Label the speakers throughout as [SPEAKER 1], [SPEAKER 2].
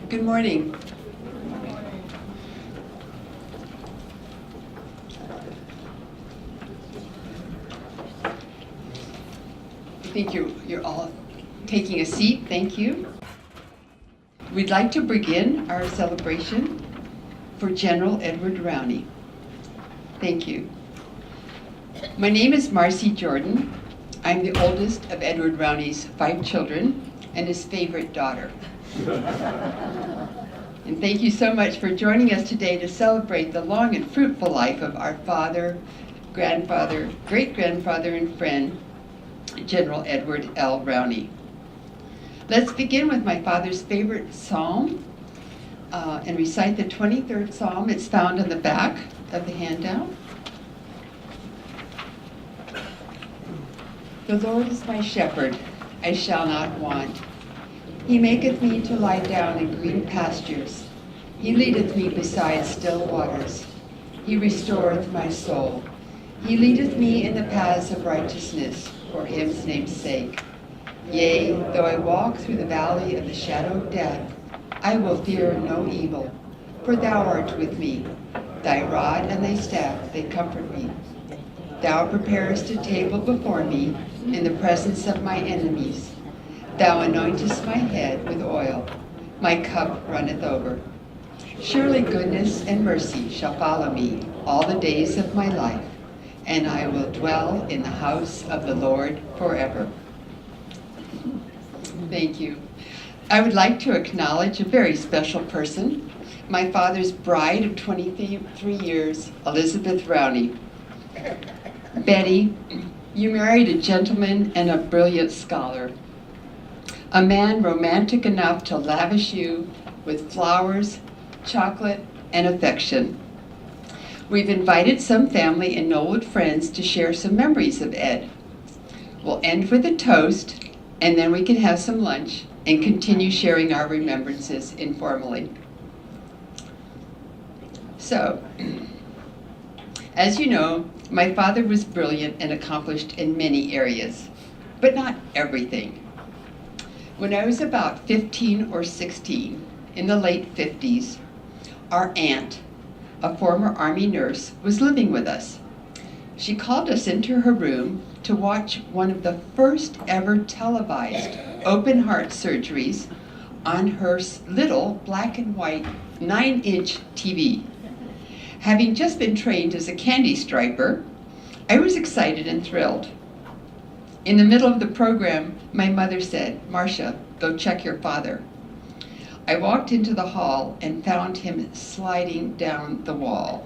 [SPEAKER 1] Good morning. I think you're all taking a seat. Thank you. We'd like to begin our celebration for General Edward Rowney. Thank you. My name is Marcy Jordan. I'm the oldest of Edward Rowney's 5 children and his favorite daughter. And thank you so much for joining us today to celebrate the long and fruitful life of our father, grandfather, great-grandfather, and friend, General Edward L. Rowney. Let's begin with my father's favorite psalm and recite the 23rd Psalm. It's found on the back of the handout. The Lord is my shepherd, I shall not want. He maketh me to lie down in green pastures. He leadeth me beside still waters. He restoreth my soul. He leadeth me in the paths of righteousness for his name's sake. Yea, though I walk through the valley of the shadow of death, I will fear no evil, for thou art with me. Thy rod and thy staff, they comfort me. Thou preparest a table before me in the presence of my enemies. Thou anointest my head with oil. My cup runneth over. Surely goodness and mercy shall follow me all the days of my life, and I will dwell in the house of the Lord forever. Thank you. I would like to acknowledge a very special person, my father's bride of 23 years, Elizabeth Rowney. Betty, you married a gentleman and a brilliant scholar, a man romantic enough to lavish you with flowers, chocolate, and affection. We've invited some family and Knollwood friends to share some memories of Ed. We'll end with a toast, and then we can have some lunch and continue sharing our remembrances informally. So, as you know, my father was brilliant and accomplished in many areas, but not everything. When I was about 15 or 16, in the late 50s, our aunt, a former Army nurse, was living with us. She called us into her room to watch one of the first ever televised open heart surgeries on her little black and white 9-inch TV. Having just been trained as a candy striper, I was excited and thrilled. In the middle of the program, my mother said, "Marcia, go check your father." I walked into the hall and found him sliding down the wall.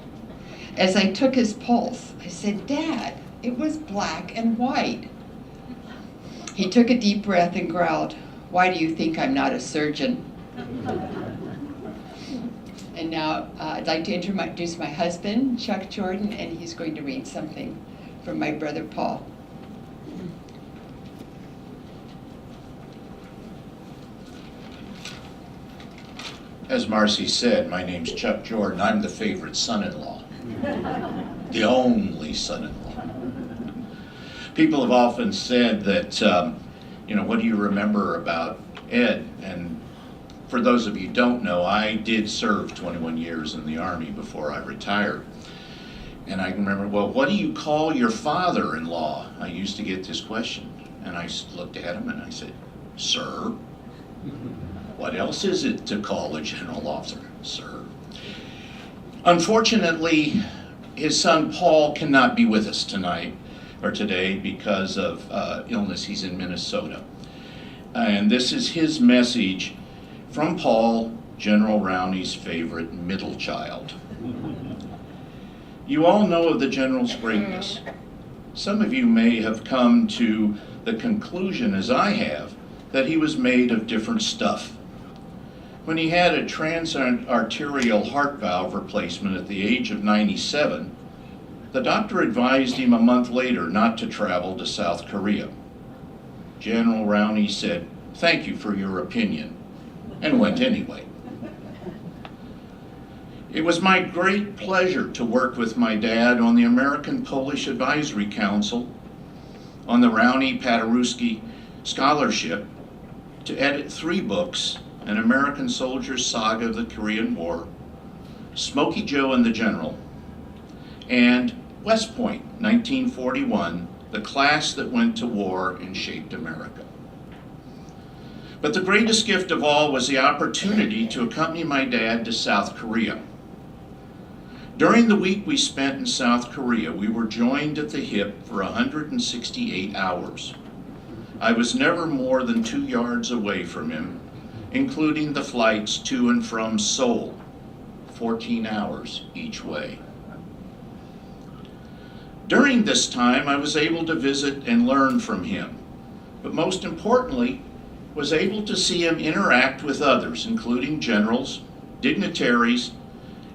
[SPEAKER 1] As I took his pulse, I said, "Dad, it was black and white." He took a deep breath and growled, "Why do you think I'm not a surgeon?" And now I'd like to introduce my husband, Chuck Jordan, and he's going to read something from my brother Paul.
[SPEAKER 2] As Marcy said, my name's Chuck Jordan. I'm the favorite son-in-law, the only son-in-law. People have often said that, what do you remember about Ed? And for those of you who don't know, I did serve 21 years in the Army before I retired. And I remember, well, what do you call your father-in-law? I used to get this question. And I looked at him and I said, "Sir." What else is it to call a general officer? Sir. Unfortunately, his son Paul cannot be with us tonight or today because of illness. He's in Minnesota. And this is his message from Paul, General Rowney's favorite middle child. You all know of the general's greatness. Some of you may have come to the conclusion, as I have, that he was made of different stuff. When he had a transarterial heart valve replacement at the age of 97, the doctor advised him a month later not to travel to South Korea. General Rowney said, "Thank you for your opinion," and went anyway. It was my great pleasure to work with my dad on the American-Polish Advisory Council on the Rowney-Paderewski Scholarship to edit 3 books An American Soldier's Saga of the Korean War, Smokey Joe and the General, and West Point, 1941, the class that went to war and shaped America. But the greatest gift of all was the opportunity to accompany my dad to South Korea. During the week we spent in South Korea, we were joined at the hip for 168 hours. I was never more than 2 yards away from him, including the flights to and from Seoul, 14 hours each way. During this time, I was able to visit and learn from him, but most importantly, was able to see him interact with others, including generals, dignitaries,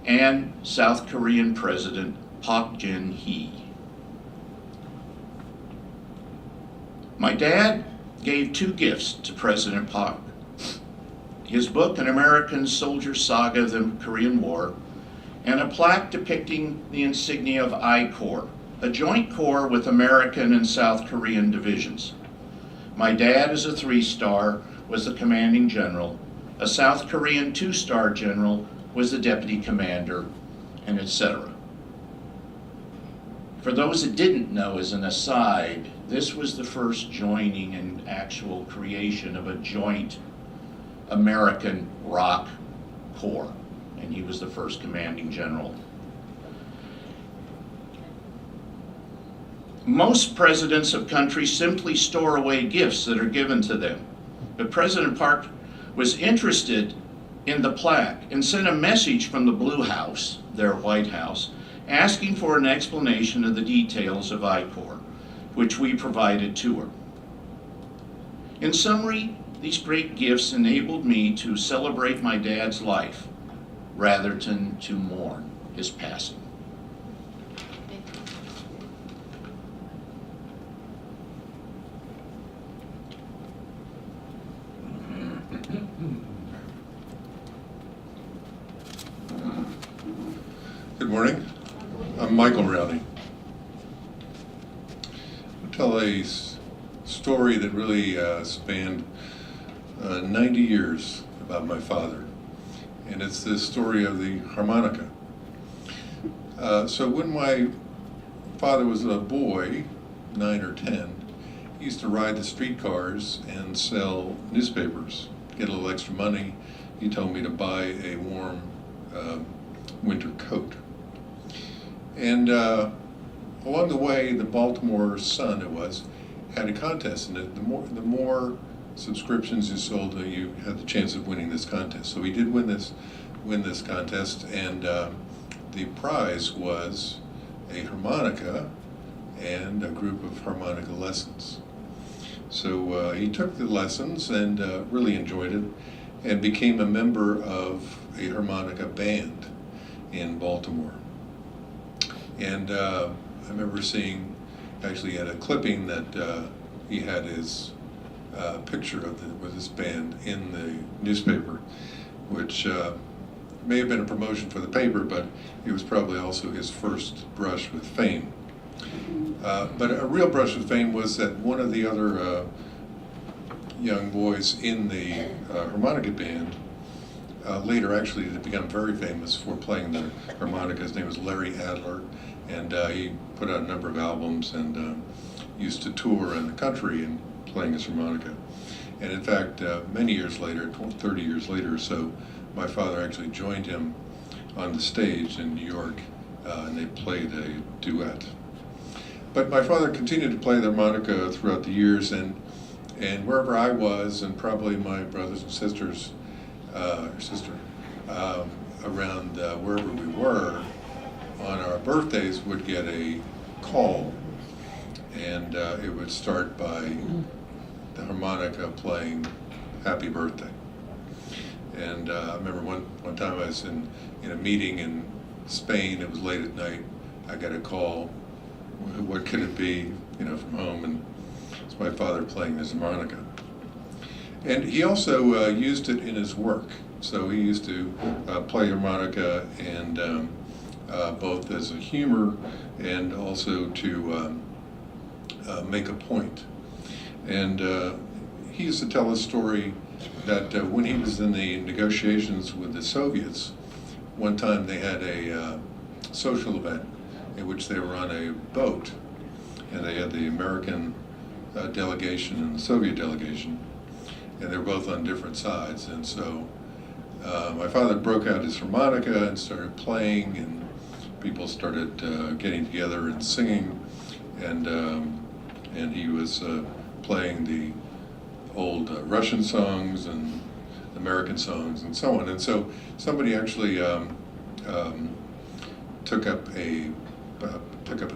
[SPEAKER 2] and South Korean President Park Geun-hye. My dad gave 2 gifts to President Park: his book, An American Soldier's Saga of the Korean War, and a plaque depicting the insignia of I Corps, a joint corps with American and South Korean divisions. My dad, as a 3-star, was the commanding general. A South Korean 2-star general was the deputy commander, and etc. For those that didn't know, as an aside, this was the first joining and actual creation of a joint American ROK Corps, and he was the first commanding general. Most presidents of countries simply store away gifts that are given to them, but President Park was interested in the plaque and sent a message from the Blue House, their White House, asking for an explanation of the details of I Corps, which we provided to her. In summary, these great gifts enabled me to celebrate my dad's life rather than to mourn his passing.
[SPEAKER 3] Good morning. I'm Michael Rowney. I'll tell a story that really spanned 90 years about my father, and it's the story of the harmonica. So when my father was a boy, 9 or 10, he used to ride the streetcars and sell newspapers, get a little extra money. He told me to buy a warm winter coat. And along the way, the Baltimore Sun, it was, had a contest, and the more subscriptions you sold, you had the chance of winning this contest. So he did win this contest, and the prize was a harmonica and a group of harmonica lessons. So he took the lessons and really enjoyed it, and became a member of a harmonica band in Baltimore. And I remember seeing, actually at a clipping, that he had his picture with his band in the newspaper, which may have been a promotion for the paper, but it was probably also his first brush with fame. But a real brush with fame was that one of the other young boys in the harmonica band later actually had become very famous for playing the harmonica. His name was Larry Adler, and he put out a number of albums and used to tour in the country and playing his harmonica. And in fact, many years later, 30 years later or so, my father actually joined him on the stage in New York, and they played a duet. But my father continued to play the harmonica throughout the years, and wherever I was, and probably my brothers and sisters, around wherever we were, on our birthdays would get a call, and it would start by the harmonica playing "Happy Birthday." And I remember one time I was in a meeting in Spain. It was late at night. I got a call. What could it be? From home, and it's my father playing his harmonica. And he also used it in his work. So he used to play harmonica, and both as a humor and also to make a point. And he used to tell a story that when he was in the negotiations with the Soviets, one time they had a social event in which they were on a boat, and they had the American delegation and the Soviet delegation, and they were both on different sides. And so my father broke out his harmonica and started playing, and people started getting together and singing, and he was playing the old Russian songs and American songs and so on. And so somebody actually took up a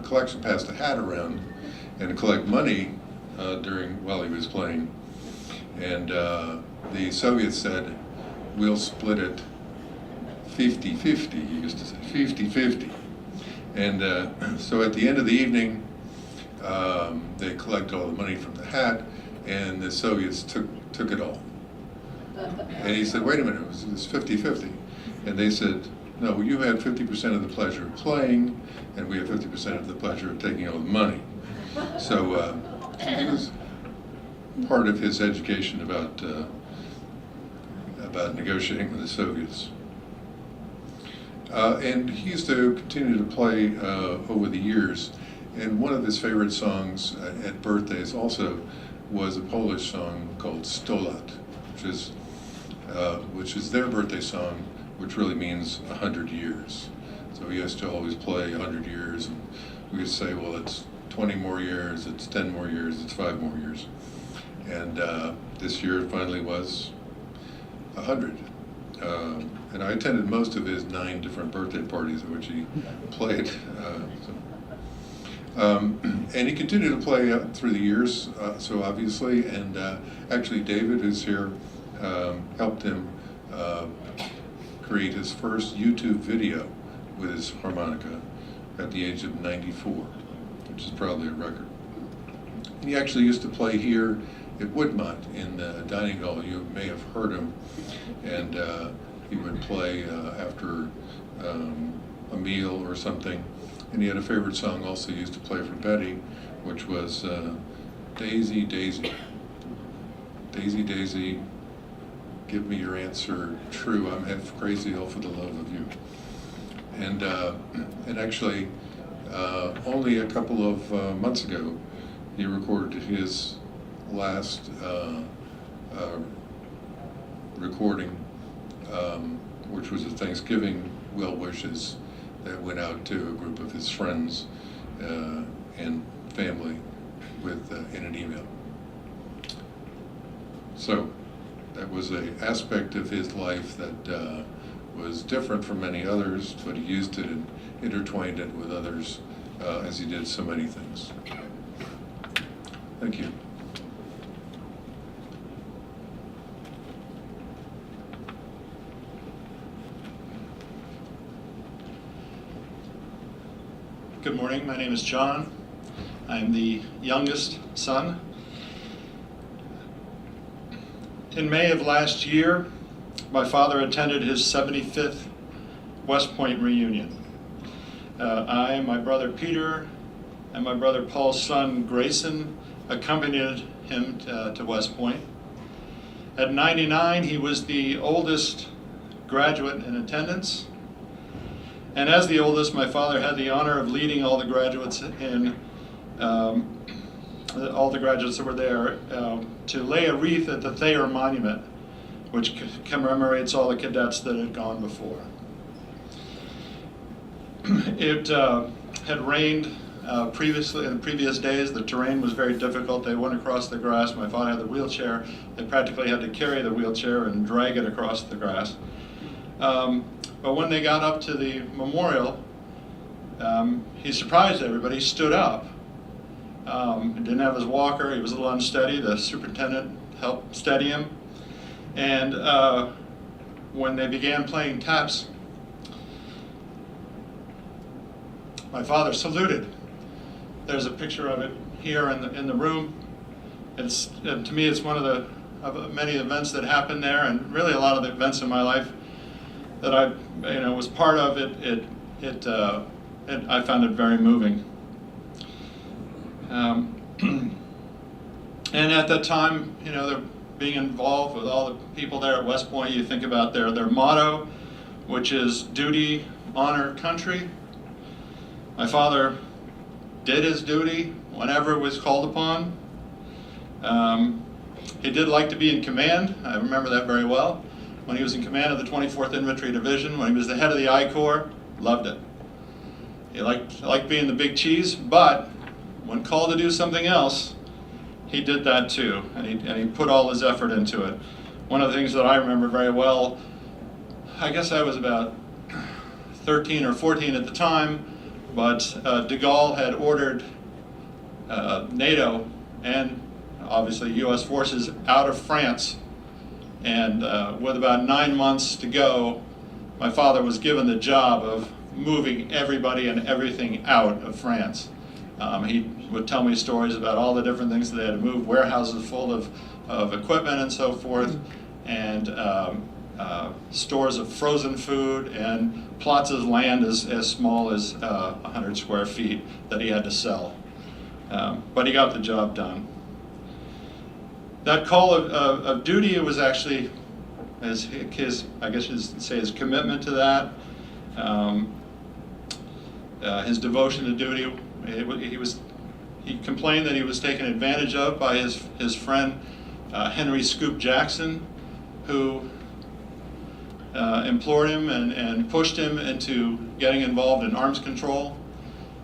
[SPEAKER 3] collection, passed a hat around, and to collect money while he was playing. And the Soviets said, "We'll split it 50-50." He used to say 50-50. And so at the end of the evening, they collected all the money from the hat, and the Soviets took it all. And he said, "Wait a minute, it was 50-50. And they said, "No, you had 50% of the pleasure of playing, and we had 50% of the pleasure of taking all the money." So it was part of his education about negotiating with the Soviets. And he used to continue to play over the years. And one of his favorite songs at birthdays also was a Polish song called "Sto lat," which is their birthday song, which really means 100 years. So he used to always play 100 years, and we would say, well, it's 20 more years, it's 10 more years, it's 5 more years. And this year it finally was 100. And I attended most of his 9 different birthday parties at which he played. And he continued to play through the years, so obviously, and actually David, who's here, helped him create his first YouTube video with his harmonica at the age of 94, which is probably a record. And he actually used to play here at Woodmont in the dining hall. You may have heard him, and he would play after a meal or something. And he had a favorite song also he used to play for Betty, which was "Daisy, Daisy, Daisy, Daisy, give me your answer true, I'm half crazy all for the love of you." And actually, only a couple of months ago, he recorded his last recording, which was a Thanksgiving well wishes that went out to a group of his friends and family in an email. So that was an aspect of his life that was different from many others, but he used it and intertwined it with others as he did so many things. Thank you.
[SPEAKER 4] Good morning, my name is John. I'm the youngest son. In May of last year, my father attended his 75th West Point reunion. I, my brother Peter, and my brother Paul's son Grayson accompanied him to West Point. At 99, he was the oldest graduate in attendance. And as the oldest, my father had the honor of leading all the graduates that were there to lay a wreath at the Thayer Monument, which commemorates all the cadets that had gone before. It had rained previously in the previous days. The terrain was very difficult. They went across the grass. My father had the wheelchair. They practically had to carry the wheelchair and drag it across the grass. But when they got up to the memorial, he surprised everybody. He stood up. He didn't have his walker. He was a little unsteady. The superintendent helped steady him. And when they began playing taps, my father saluted. There's a picture of it here in the room. To me, it's one of the many events that happened there, and really a lot of the events in my life that I was part of. I found it very moving. And at that time, being involved with all the people there at West Point, you think about their motto, which is duty, honor, country. My father did his duty whenever it was called upon. He did like to be in command. I remember that very well. When he was in command of the 24th Infantry Division, when he was the head of the I Corps, loved it. He liked being the big cheese, but when called to do something else, he did that too, and he put all his effort into it. One of the things that I remember very well, I guess I was about 13 or 14 at the time, but de Gaulle had ordered NATO and obviously U.S. forces out of France, and with about 9 months to go, my father was given the job of moving everybody and everything out of France. He would tell me stories about all the different things that they had to move, warehouses full of equipment and so forth, and stores of frozen food, and plots of land as small as 100 square feet that he had to sell. But he got the job done. That call of duty, it was actually his, I guess you'd say, his commitment to that, his devotion to duty. He complained that he was taken advantage of by his friend Henry Scoop Jackson, who implored him and pushed him into getting involved in arms control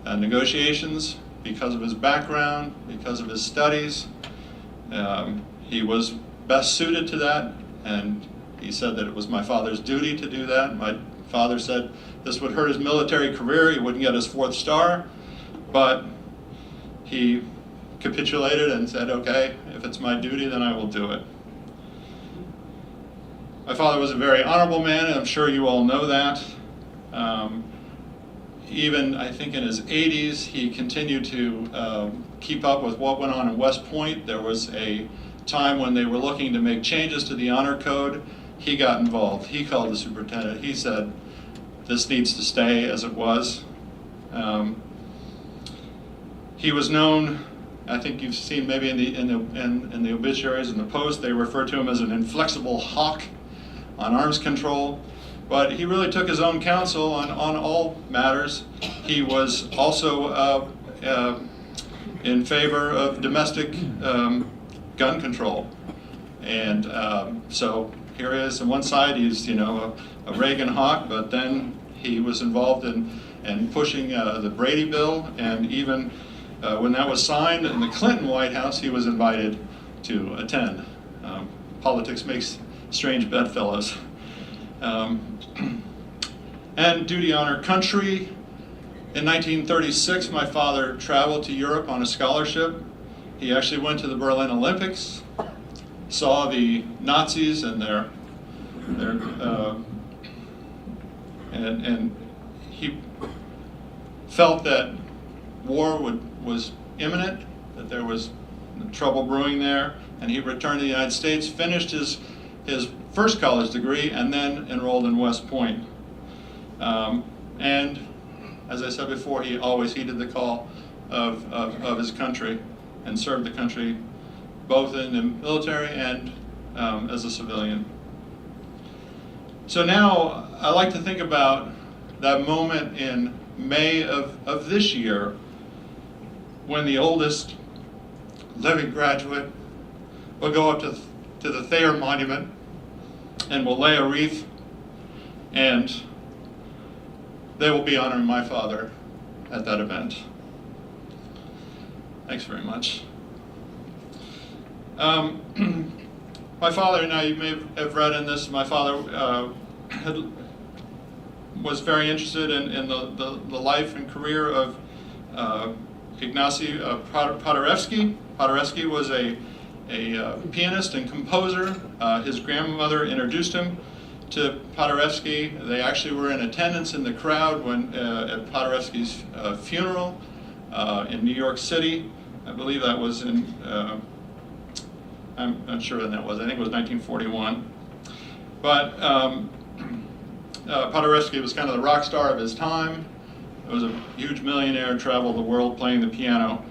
[SPEAKER 4] negotiations because of his background, because of his studies. He was best suited to that, and he said that it was my father's duty to do that. My father said this would hurt his military career, he wouldn't get his 4th star, but he capitulated and said, okay, if it's my duty, then I will do it. My father was a very honorable man, and I'm sure you all know that. Even, I think, in his 80s, he continued to keep up with what went on in West Point. There was a time when they were looking to make changes to the honor code. He got involved. He called the superintendent. He said, this needs to stay as it was. He was known, I think you've seen maybe in the obituaries in the Post, they refer to him as an inflexible hawk on arms control. But he really took his own counsel on all matters. He was also in favor of domestic gun control. And so here he is on one side, he's a Reagan hawk, but then he was involved in pushing the Brady bill, and even when that was signed in the Clinton White House, he was invited to attend. Politics makes strange bedfellows. And duty, honor, country. In 1936, my father traveled to Europe on a scholarship. He actually went to the Berlin Olympics, saw the Nazis and and he felt that war was imminent, that there was trouble brewing there, and he returned to the United States, finished his first college degree, and then enrolled in West Point. And as I said before, he always heeded the call of his country and served the country both in the military and as a civilian. So now I like to think about that moment in May of this year when the oldest living graduate will go up to the Thayer Monument and will lay a wreath, and they will be honoring my father at that event. Thanks very much. My father, now you may have read in this, my father was very interested in the life and career of Ignacy Paderewski. Paderewski was a pianist and composer. His grandmother introduced him to Paderewski. They actually were in attendance in the crowd when at Paderewski's funeral in New York City. I believe that was in, I'm not sure when that was, I think it was 1941. But Paderewski was kind of the rock star of his time. He was a huge millionaire, traveled the world playing the piano.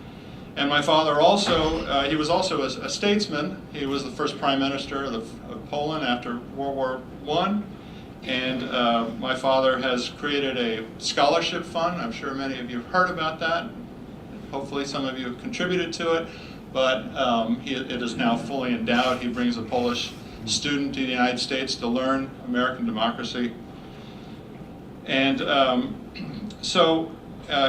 [SPEAKER 4] And my father also, he was also a statesman. He was the first prime minister of Poland after World War I. And my father has created a scholarship fund. I'm sure many of you have heard about that. Hopefully some of you have contributed to it. But it is now fully endowed. He brings a Polish student to the United States to learn American democracy. And so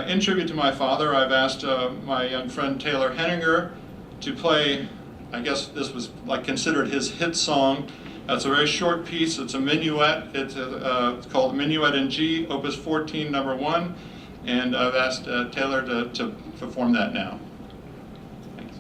[SPEAKER 4] in tribute to my father, I've asked my young friend Taylor Henninger to play, I guess this was like considered his hit song. It's a very short piece. It's a minuet. It's called Minuet in G, Opus 14, number 1. And I've asked Taylor to perform that now. Thanks.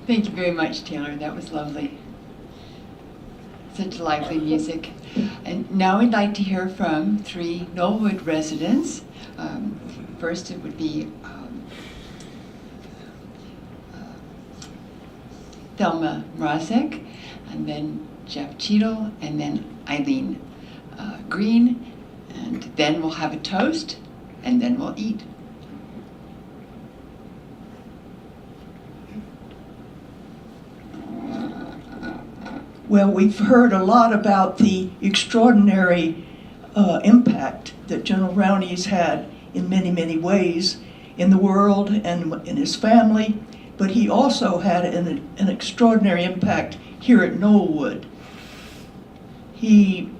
[SPEAKER 1] Thank you very much, Taylor. That was lovely. Such lively music. And now we'd like to hear from 3 Knollwood residents. First, it would be Thelma Mrazek, and then Jeff Cheadle, and then Eileen Green. And then we'll have a toast, and then we'll eat.
[SPEAKER 5] Well, we've heard a lot about the extraordinary impact that General Rowney has had in many, many ways. in the world and in his family, but he also had an extraordinary impact here at Knollwood. He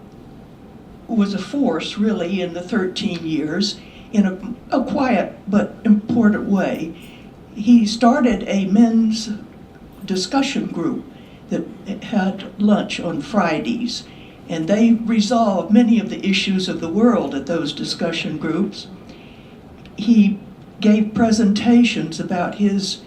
[SPEAKER 5] was a force, really, in the 13 years in a quiet but important way. He started a men's discussion group that had lunch on Fridays, and they resolved many of the issues of the world at those discussion groups. He gave presentations about his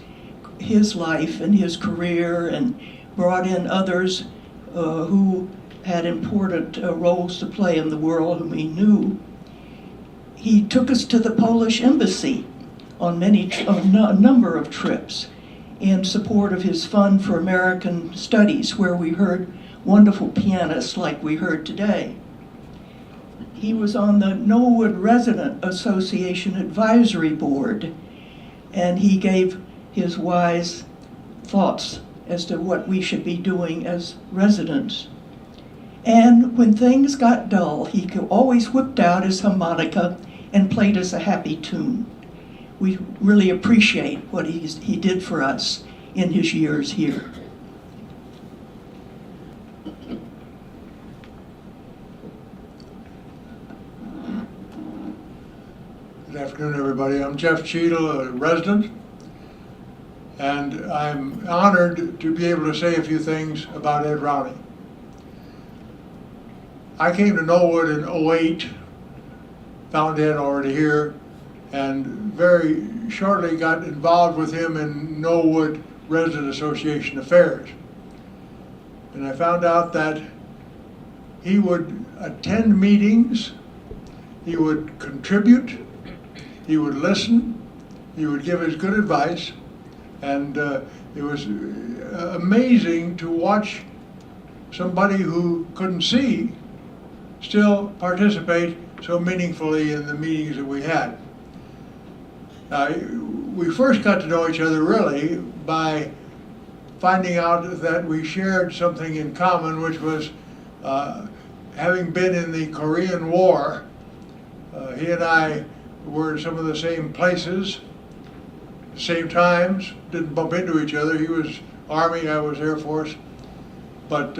[SPEAKER 5] life and his career, and brought in others who had important roles to play in the world whom he knew. He took us to the Polish embassy on a number of trips in support of his Fund for American Studies, where we heard wonderful pianists like we heard today. He was on the Knollwood Resident Association Advisory Board, and he gave his wise thoughts as to what we should be doing as residents. And when things got dull, he always whipped out his harmonica and played us a happy tune. We really appreciate what he did for us in his years here.
[SPEAKER 6] Good afternoon, everybody. I'm Jeff Cheadle, a resident, and I'm honored to be able to say a few things about Ed Rowney. I came to Knollwood in '08, found Ed already here, and very shortly got involved with him in Knollwood Resident Association affairs. And I found out that he would attend meetings, he would contribute, he would listen, he would give us good advice, and it was amazing to watch somebody who couldn't see still participate so meaningfully in the meetings that we had. We first got to know each other really by finding out that we shared something in common, which was having been in the Korean War. He and I were in some of the same places, same times, didn't bump into each other. He was Army, I was Air Force, but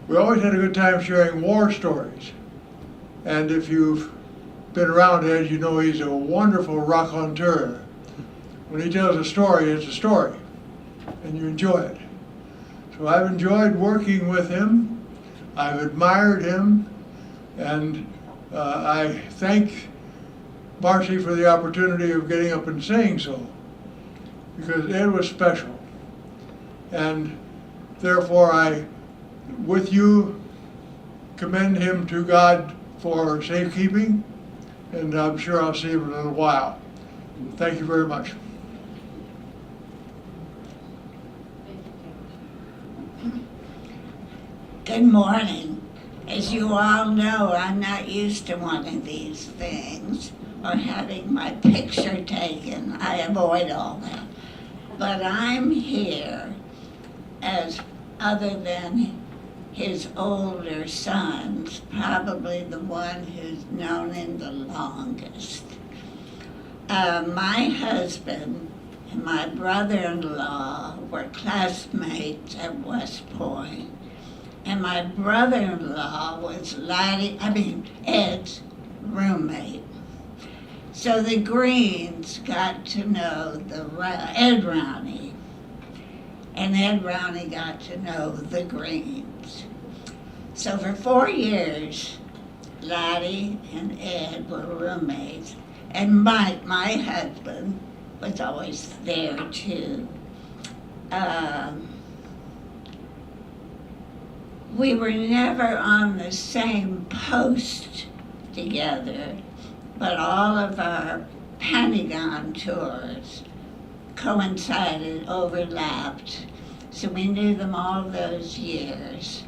[SPEAKER 6] we always had a good time sharing war stories. And if you've been around Ed, you know he's a wonderful raconteur. When he tells a story, it's a story, and you enjoy it. So I've enjoyed working with him, I've admired him, and I thank Marcy for the opportunity of getting up and saying so, because Ed was special. And therefore I, with you, commend him to God for safekeeping, and I'm sure I'll see him in a little while. Thank you very much.
[SPEAKER 7] Good morning. As you all know, I'm not used to one of these things or having my picture taken. I avoid all that. But I'm here as, other than his older sons, probably the one who's known him the longest. My husband and my brother-in-law were classmates at West Point. And my brother-in-law was Ed's roommate. So the Greens got to know Ed Rowney, and Ed Rowney got to know the Greens. So for 4 years, Laddie and Ed were roommates, and Mike, my husband, was always there too. We were never on the same post together, but all of our Pentagon tours coincided, overlapped. So we knew them all those years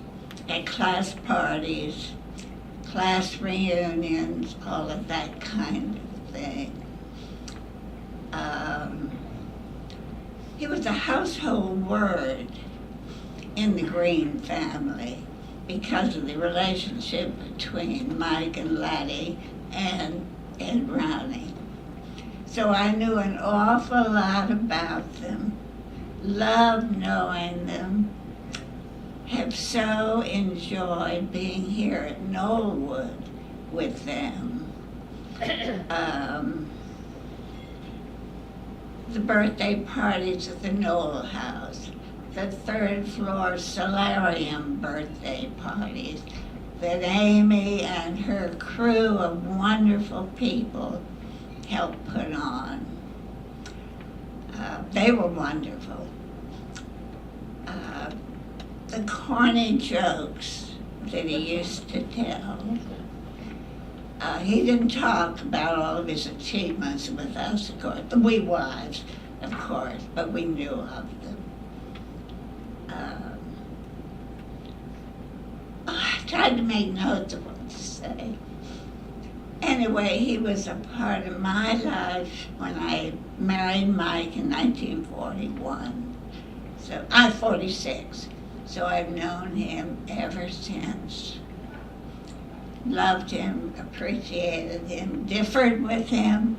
[SPEAKER 7] at class parties, class reunions, all of that kind of thing. He was a household word in the Green family because of the relationship between Mike and Laddie and Ed Rowney. So I knew an awful lot about them, loved knowing them, have so enjoyed being here at Knollwood with them. The birthday parties at the Knoll House, the third floor solarium birthday parties that Amy and her crew of wonderful people helped put on. They were wonderful. The corny jokes that he used to tell. He didn't talk about all of his achievements with us, of course, we wives, of course, but we knew of them. I tried to make notes of what to say. Anyway, he was a part of my life when I married Mike in 1941. So I'm 46, so I've known him ever since. Loved him, appreciated him, differed with him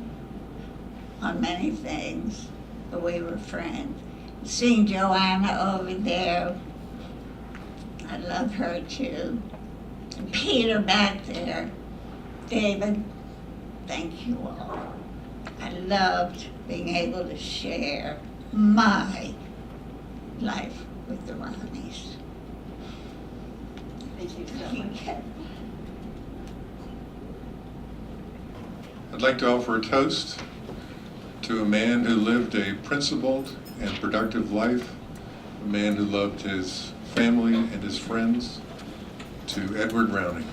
[SPEAKER 7] on many things, but we were friends. Seeing Joanna over there, I love her too. And Peter back there, David, thank you all. I loved being able to share my life with the Ronnies.
[SPEAKER 1] Thank you so much.
[SPEAKER 3] I'd like to offer a toast to a man who lived a principled and productive life, a man who loved his family and his friends, to Edward Rowney.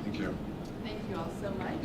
[SPEAKER 3] Thank you.
[SPEAKER 8] Thank you all so much.